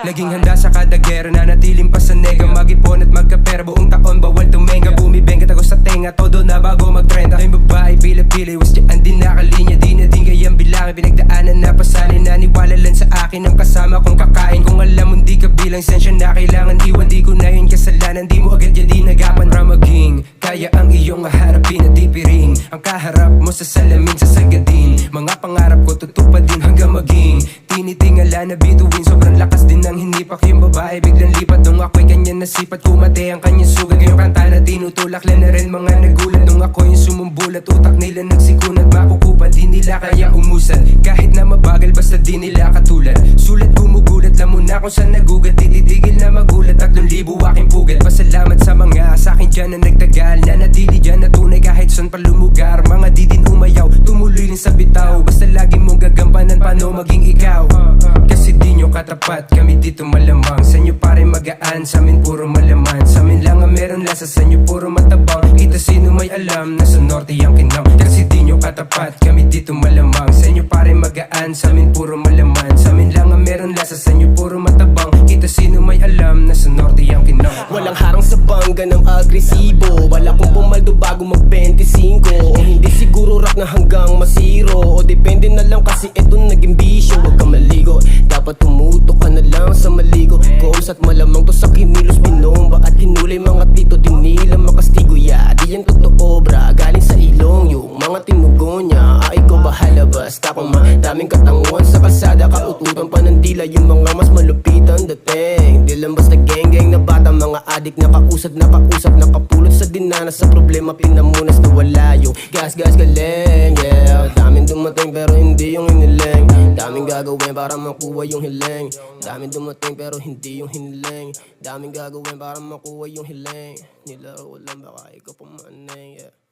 Naging handa sa kada gera, nanatiling pa sa nega. Mag-ipon at magkapera, buong taon bawal tumenga. Bumibenga tago sa tenga, todo na bago mag-trend. Yung babae pila-pila, was dyan din nakalinya. Di na din kayang bilangan, pinagdaanan na pasanin. Naniwala lang sa akin ang kasama kong kakain. Kung alam mo di ka bilang sensya na kailangan iwan, di ko na yun kasalanan. Di mo agad yan dinagapan para maging kaya ang iyong harapin at ipiring ang kaharap mo sa salamin sa sagadin. Mga pangarap ko tutupad din hanggang maging tinitingala na bituin. Sobrang lakas din ng hinipak yung babae, biglang lipat. Nung ako'y ganyan nasipat, kumate ang kanyang sugat. Ngayong kanta na tinutulak lang na rin mga nagulat. Nung ako yung sumumbulat, utak nila nagsikunat. Makukupan, di nila kaya umusan. Kahit na mabagal, basta di nila katulad. Sulat gumugulat, alam mo na kung saan nagugat. Tititigil na magulat, 3,000 aking pugat. Pasalamat sa mga sa'kin dyan na nagtagal. Nanatili dyan na tunay kahit saan pa lumugar. Mga di din umayaw, tumuloy rin sa bitaw. Basta lagi mong gagampanan paano maging ikaw. Kasi di nyo katapat, kami dito malamang. Sa inyo pare magaan, sa amin puro malaman. Sa amin lang ang meron lasa, sa inyo puro matabang. Kita sino may alam, nasa norte ang kinang. Kasi di nyo katapat, kami dito malamang. Sa inyo pare magaan, sa amin puro malaman. Sa amin lang ang meron lasa, sa inyo puro matabang. Kita sino may alam, nasa norte ang kinang. Walang harang sa bangga ng agresibo. Wala kong pumaldo bago mag-25. O hindi siguro rap na hanggang masiro. O depende na lang kasi eto naging bisyo. Huwag kang maligo, dapat tumutok ka na lang sa maligo. Goals at malamang to sa kinilos binomba. At hinulay mga tito din nila makastigo. Ya, di yan totoo bra, galing sa ilong. Yung mga tinugo niya, ay ko bahala. Basta kung daming katanguan sa kalsada, kaututan pa ng dila yung mga mas malupitan dating. Di lang basta geng-geng na bata, mga adik na kausap, nakapulot sa dinana. Sa problema pinamunas na wala yung gas-gas galing. Yeah, daming dumating pero hindi yung hiniling. Daming gagawin para makuha yung hiling. Daming dumating pero hindi yung hiniling. Daming gagawin para makuha yung hiling. Nilaro lang baka ikaw pumanay, yeah.